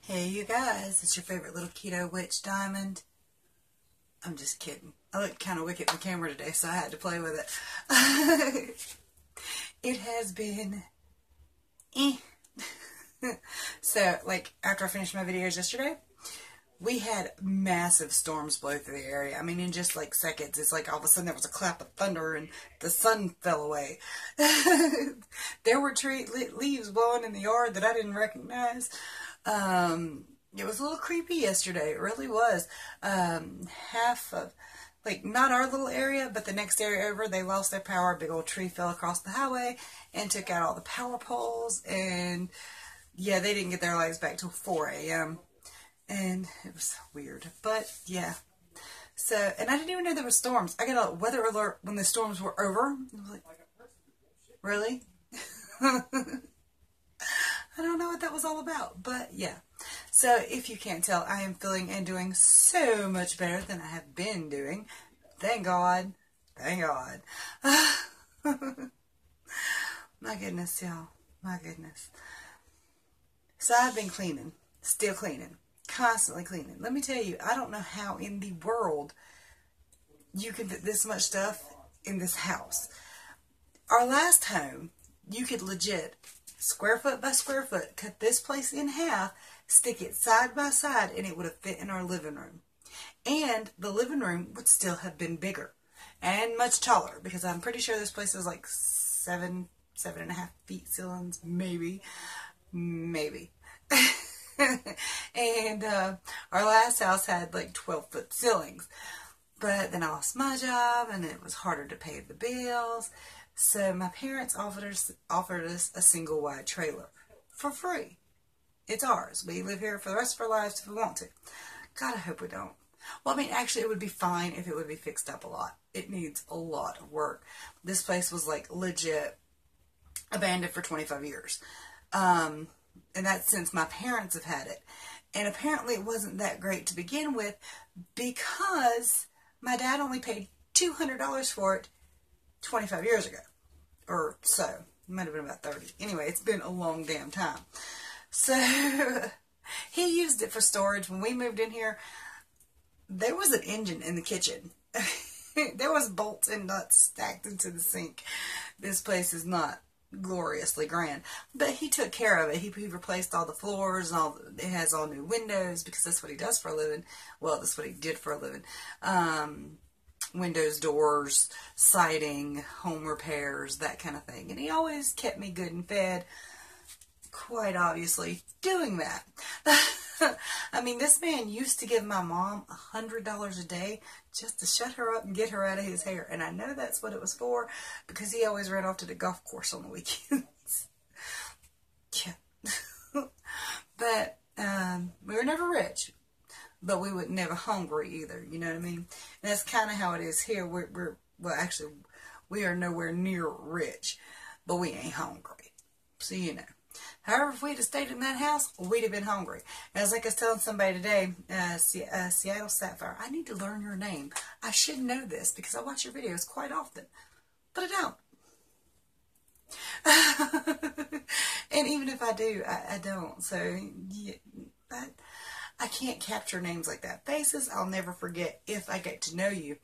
Hey you guys, it's your favorite little keto witch, Diamond. I'm just kidding. I look kind of wicked in the camera today, so I had to play with it. It has been So, after I finished my videos yesterday, we had massive storms blow through the area. I mean, in just seconds, it's like all of a sudden there was a clap of thunder and the sun fell away. There were leaves blowing in the yard that I didn't recognize. It was a little creepy yesterday. It really was. Half of, not our little area, but the next area over, they lost their power. A big old tree fell across the highway and took out all the power poles. And, yeah, they didn't get their lives back till 4 a.m. And it was weird. But, yeah. So, and I didn't even know there were storms. I got a weather alert when the storms were over. I was like, really? I don't know what that was all about, but yeah. So, if you can't tell, I am feeling and doing so much better than I have been doing. Thank God. Thank God. My goodness, y'all. My goodness. So, I've been cleaning. Still cleaning. Constantly cleaning. Let me tell you, I don't know how in the world you can fit this much stuff in this house. Our last home, you could legit, square foot by square foot, cut this place in half, stick it side by side, and it would have fit in our living room. And the living room would still have been bigger and much taller, because I'm pretty sure this place was like 7.5 feet ceilings, maybe. And our last house had 12-foot ceilings. But then I lost my job, and it was harder to pay the bills. So my parents offered us a single wide trailer for free. It's ours. We live here for the rest of our lives if we want to. God, I hope we don't. Well, I mean, actually, it would be fine if it would be fixed up a lot. It needs a lot of work. This place was legit abandoned for 25 years. And that's since my parents have had it. And apparently it wasn't that great to begin with, because my dad only paid $200 for it 25 years ago, or so. It might have been about 30. Anyway, it's been a long damn time. So, he used it for storage. When we moved in here, there was an engine in the kitchen. There was bolts and nuts stacked into the sink. This place is not gloriously grand, but he took care of it. He replaced all the floors, and it has all new windows, because that's what he does for a living. Well, that's what he did for a living. Windows, doors, siding, home repairs, that kind of thing. And he always kept me good and fed, quite obviously, doing that. I mean, this man used to give my mom $100 a day just to shut her up and get her out of his hair. And I know that's what it was for, because he always ran off to the golf course on the weekends. Yeah. But we were never rich. But we were never hungry either, you know what I mean? And that's kind of how it is here. Well, actually, we are nowhere near rich, but we ain't hungry. So, you know. However, if we'd have stayed in that house, we'd have been hungry. As I was telling somebody today, Seattle Sapphire, I need to learn your name. I should know this, because I watch your videos quite often, but I don't. And even if I do, I don't. So, yeah, I can't capture names like that. Faces, I'll never forget if I get to know you.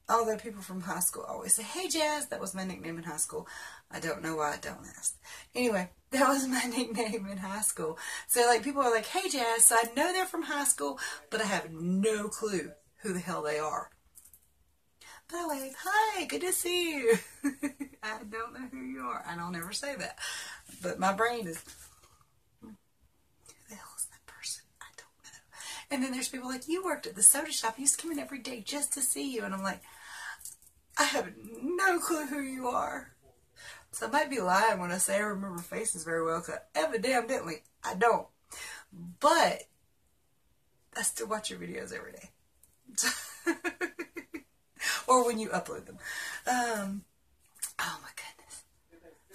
Although people from high school always say, "Hey, Jazz." That was my nickname in high school. I don't know why. I don't ask. Anyway, that was my nickname in high school. So, people are like, "Hey, Jazz." So I know they're from high school, but I have no clue who the hell they are. But I wave, "Hi, good to see you." I don't know who you are. I don't ever say that. But my brain is, who the hell is that person? I don't know. And then there's people like, "You worked at the soda shop. I used to come in every day just to see you." And I'm like, I have no clue who you are. So I might be lying when I say I remember faces very well, because evidently I don't. But I still watch your videos every day. Or when you upload them. Oh my goodness.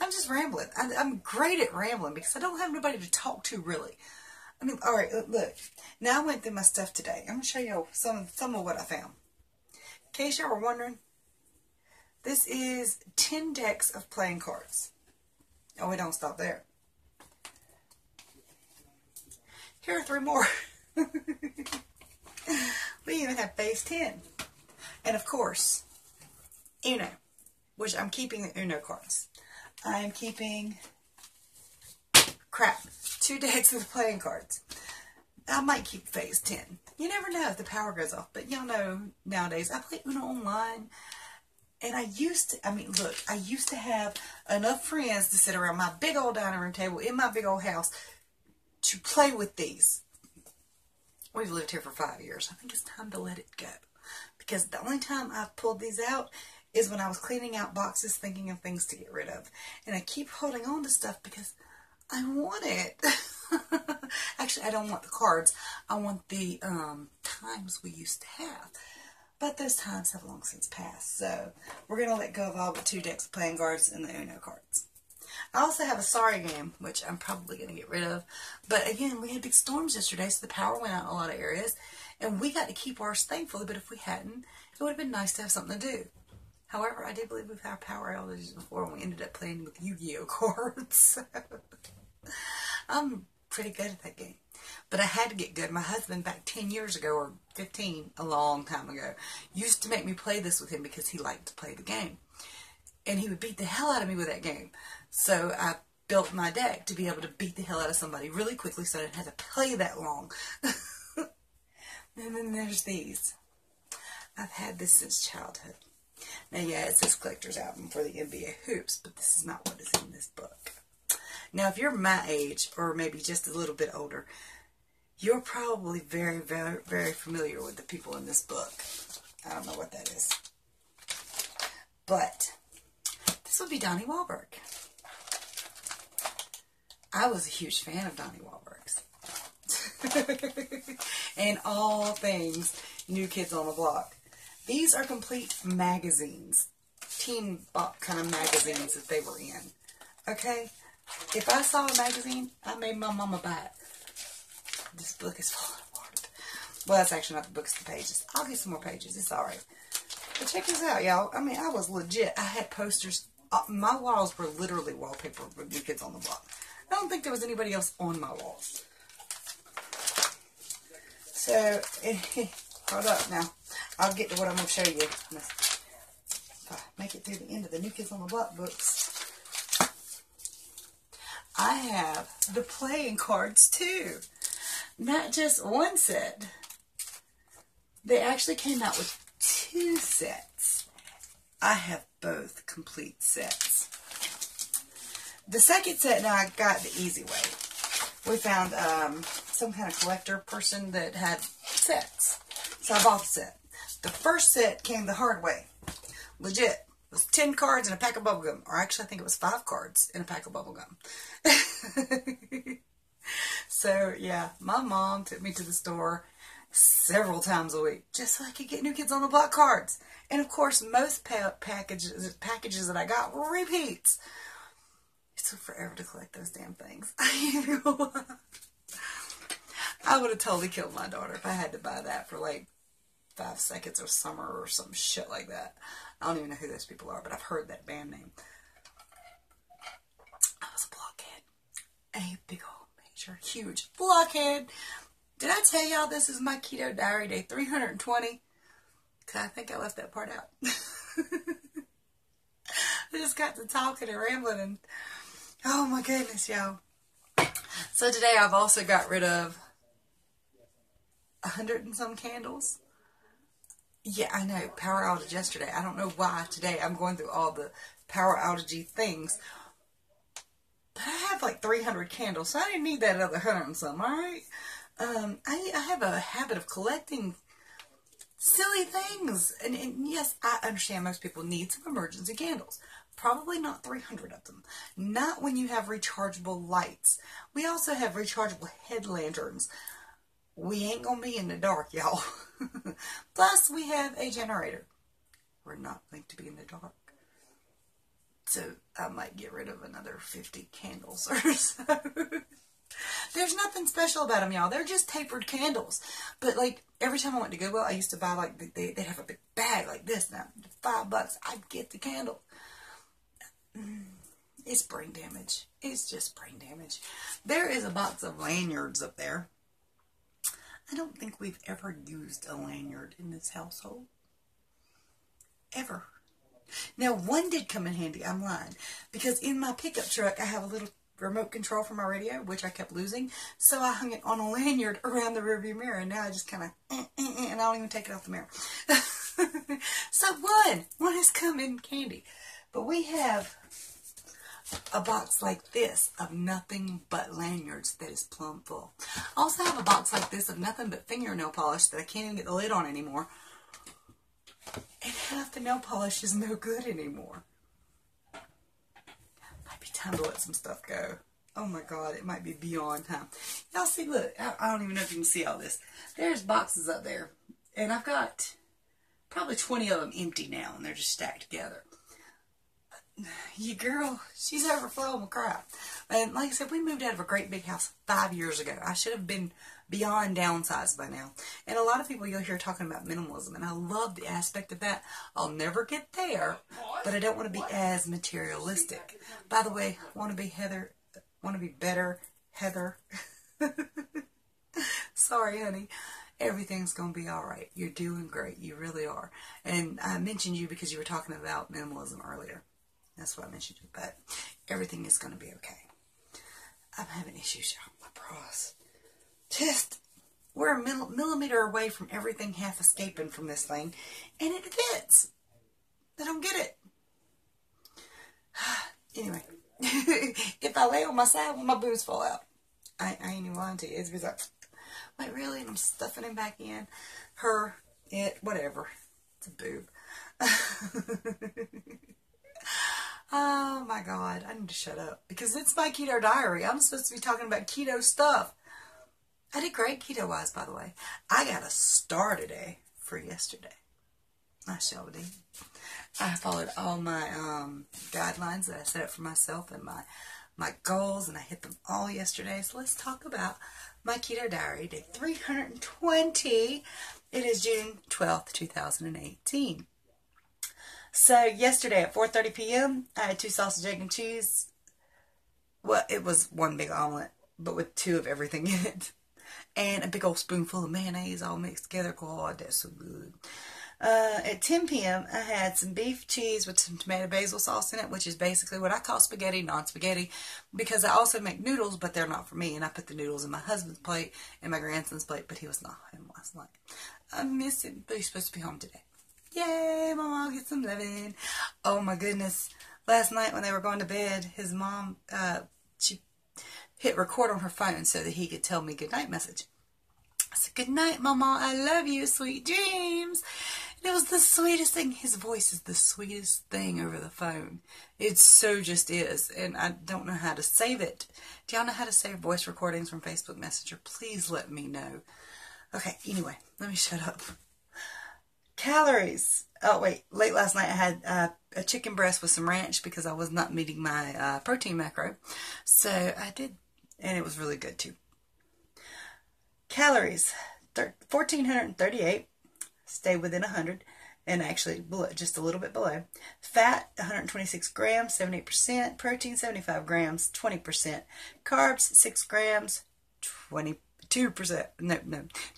I'm just rambling. I'm great at rambling, because I don't have nobody to talk to, really. I mean, alright, look. Now I went through my stuff today. I'm going to show you some of what I found. In case y'all were wondering, this is 10 decks of playing cards. Oh, we don't stop there. Here are 3 more. We even have phase 10. And of course, Uno, which I'm keeping the Uno cards. I am keeping, 2 decks of the playing cards. I might keep phase 10. You never know if the power goes off. But y'all know nowadays, I play Uno online. And I used to have enough friends to sit around my big old dining room table in my big old house to play with these. We've lived here for 5 years. I think it's time to let it go. Because the only time I've pulled these out is when I was cleaning out boxes thinking of things to get rid of. And I keep holding on to stuff because I want it. Actually, I don't want the cards. I want the times we used to have. But those times have long since passed. So we're going to let go of all but 2 decks of playing cards and the Uno cards. I also have a Sorry game, which I'm probably going to get rid of. But again, we had big storms yesterday, so the power went out in a lot of areas. And we got to keep ours, thankfully, but if we hadn't, it would have been nice to have something to do. However, I do believe we've had power outages before, and we ended up playing with Yu-Gi-Oh cards. I'm pretty good at that game. But I had to get good. My husband, back 10 years ago, or 15, a long time ago, used to make me play this with him because he liked to play the game. And he would beat the hell out of me with that game. So I built my deck to be able to beat the hell out of somebody really quickly so I didn't have to play that long. And then there's these. I've had this since childhood. Now, yeah, it says collector's album for the NBA hoops, but this is not what is in this book. Now, if you're my age, or maybe just a little bit older, you're probably very, very, very familiar with the people in this book. I don't know what that is. But this would be Donnie Wahlberg. I was a huge fan of Donnie Wahlberg's. And all things New Kids on the Block. These are complete magazines. Teen Bop kind of magazines that they were in. Okay? If I saw a magazine, I made my mama buy it. This book is falling apart. Well, that's actually not the books, the pages. I'll get some more pages. It's alright. But check this out, y'all. I mean, I was legit. I had posters. My walls were literally wallpapered with New Kids on the Block. I don't think there was anybody else on my walls. So, hold up now. I'll get to what I'm going to show you. If I make it through the end of the New Kids on the Block books. I have the playing cards too. Not just one set. They actually came out with 2 sets. I have both complete sets. The second set, now I got the easy way. We found some kind of collector person that had sets. So I bought the set. The first set came the hard way. Legit. It was 10 cards and a pack of bubblegum. Or actually, I think it was 5 cards and a pack of bubblegum. So, yeah, my mom took me to the store several times a week just so I could get New Kids on the Block cards. And, of course, most packages that I got were repeats. It took forever to collect those damn things. I would have totally killed my daughter if I had to buy that for like 5 seconds of summer or some shit like that. I don't even know who those people are, but I've heard that band name. I was a blockhead. A big old major, huge blockhead. Did I tell y'all this is my Keto Diary day 320? Because I think I left that part out. I just got to talking and rambling and oh my goodness, y'all. So today I've also got rid of 100 and some candles. Yeah, I know, power outage yesterday. I don't know why today I'm going through all the power outagey things. But I have like 300 candles, so I didn't need that other 100 and some, alright? I have a habit of collecting silly things. And yes, I understand most people need some emergency candles. Probably not 300 of them. Not when you have rechargeable lights. We also have rechargeable head lanterns. We ain't gonna be in the dark, y'all. Plus, we have a generator. We're not going to be in the dark. So, I might get rid of another 50 candles or so. There's nothing special about them, y'all. They're just tapered candles. But, like, every time I went to Goodwill, I used to buy, like, they have a big bag like this now. $5, I'd get the candle. It's brain damage. It's just brain damage. There is a box of lanyards up there. I don't think we've ever used a lanyard in this household. Ever. Now, one did come in handy. I'm lying. Because in my pickup truck, I have a little remote control for my radio, which I kept losing. So I hung it on a lanyard around the rearview mirror. And now I just kind of, and I don't even take it off the mirror. So one has come in handy. But we have a box like this of nothing but lanyards that is plumb full. I also have a box like this of nothing but fingernail polish that I can't even get the lid on anymore. And half the nail polish is no good anymore. Might be time to let some stuff go. Oh my God, it might be beyond time. Y'all see, look, I don't even know if you can see all this. There's boxes up there. And I've got probably 20 of them empty now, and they're just stacked together. Your girl, she's overflowing with crap. And like I said, we moved out of a great big house 5 years ago. I should have been beyond downsized by now. And a lot of people you'll hear talking about minimalism, and I love the aspect of that. I'll never get there, but I don't want to be as materialistic. By the way, want to be better, Heather. Sorry, honey. Everything's going to be all right. You're doing great. You really are. And I mentioned you because you were talking about minimalism earlier. That's why I mentioned you. But everything is going to be okay. I'm having issues, y'all. My bras. Just, we're a millimeter away from everything half escaping from this thing. And it fits. I don't get it. Anyway. If I lay on my side, will my boobs fall out? I ain't even lying to you. It's because wait, really? And I'm stuffing him back in. Her, it, whatever. It's a boob. Oh my God. I need to shut up. Because it's my keto diary. I'm supposed to be talking about keto stuff. I did great keto-wise, by the way. I got a star today for yesterday. I shall did. I followed all my guidelines that I set up for myself and my goals, and I hit them all yesterday. So let's talk about my keto diary, day 320. It is June 12th, 2018. So yesterday at 4:30 p.m., I had 2 sausage, egg, and cheese. Well, it was one big omelet, but with 2 of everything in it. And a big old spoonful of mayonnaise all mixed together. God, that's so good. At 10 p.m., I had some beef cheese with some tomato basil sauce in it, which is basically what I call spaghetti, non-spaghetti, because I also make noodles, but they're not for me. And I put the noodles in my husband's plate and my grandson's plate, but he was not home last night. I miss him, but he's supposed to be home today. Yay, Mama, I'll get some loving. Oh, my goodness. Last night when they were going to bed, his mom, she hit record on her phone so that he could tell me goodnight message. I said, good night, Mama. I love you. Sweet dreams. And it was the sweetest thing. His voice is the sweetest thing over the phone. It so just is. And I don't know how to save it. Do y'all know how to save voice recordings from Facebook Messenger? Please let me know. Okay, anyway, let me shut up. Calories. Oh, wait. Late last night I had a chicken breast with some ranch because I was not meeting my protein macro. So I did. And it was really good, too. Calories. 1,438. Stay within 100. And actually, below, just a little bit below. Fat, 126 grams, 78%. Protein, 75 grams, 20%. Carbs, 6 grams, 22%. No,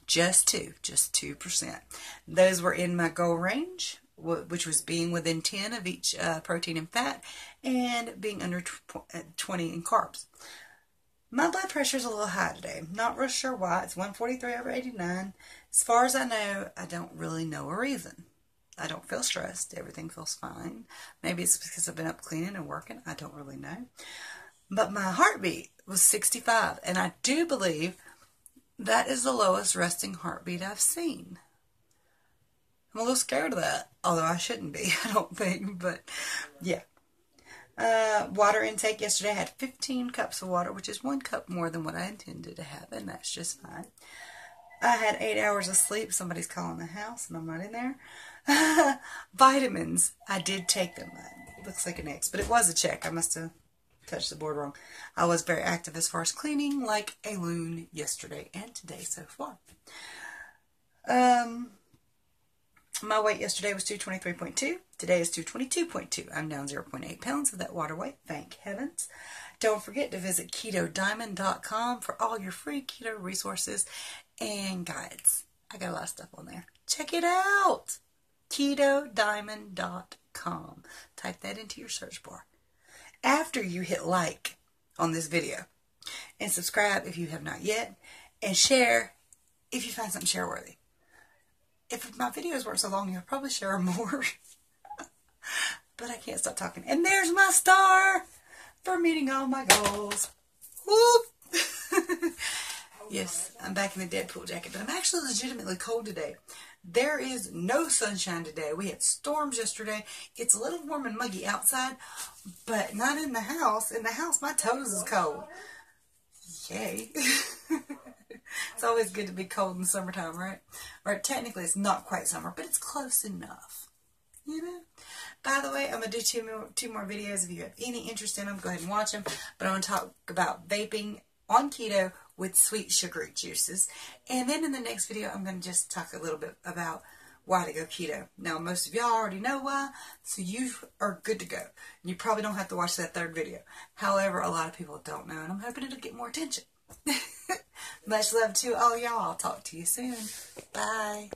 just 2%. Those were in my goal range, which was being within 10 of each protein and fat, and being under 20 in carbs. My blood pressure is a little high today. Not real sure why. It's 143/89. As far as I know, I don't really know a reason. I don't feel stressed. Everything feels fine. Maybe it's because I've been up cleaning and working. I don't really know. But my heartbeat was 65, and I do believe that is the lowest resting heartbeat I've seen. I'm a little scared of that, although I shouldn't be, I don't think, but yeah. Water intake yesterday, I had 15 cups of water, which is 1 cup more than what I intended to have, and that's just fine. I had 8 hours of sleep. Somebody's calling the house, and I'm not in there. Vitamins, I did take them. It looks like an X, but it was a check. I must have touched the board wrong. I was very active as far as cleaning, like a loon yesterday and today so far. My weight yesterday was 223.2. Today is 222.2. I'm down 0.8 pounds of that water weight. Thank heavens. Don't forget to visit KETODiamondbbw.com for all your free keto resources and guides. I got a lot of stuff on there. Check it out. KETODiamond.com. Type that into your search bar. After you hit like on this video, and subscribe if you have not yet, and share if you find something share worthy. If my videos weren't so long, you'll probably share more. But I can't stop talking. And there's my star for meeting all my goals. Whoop! Yes, I'm back in the Deadpool jacket, but I'm actually legitimately cold today. There is no sunshine today. We had storms yesterday. It's a little warm and muggy outside, but not in the house. In the house, my toes is cold. Yay. It's always good to be cold in the summertime, right? Or technically, it's not quite summer, but it's close enough. You know? By the way, I'm going to do two more videos. If you have any interest in them, go ahead and watch them. But I'm going to talk about vaping on keto with sweet sugary juices. And then in the next video, I'm going to just talk a little bit about why to go keto. Now, most of y'all already know why, so you are good to go. You probably don't have to watch that third video. However, a lot of people don't know, and I'm hoping it'll get more attention. Much love to all y'all. I'll talk to you soon. Bye.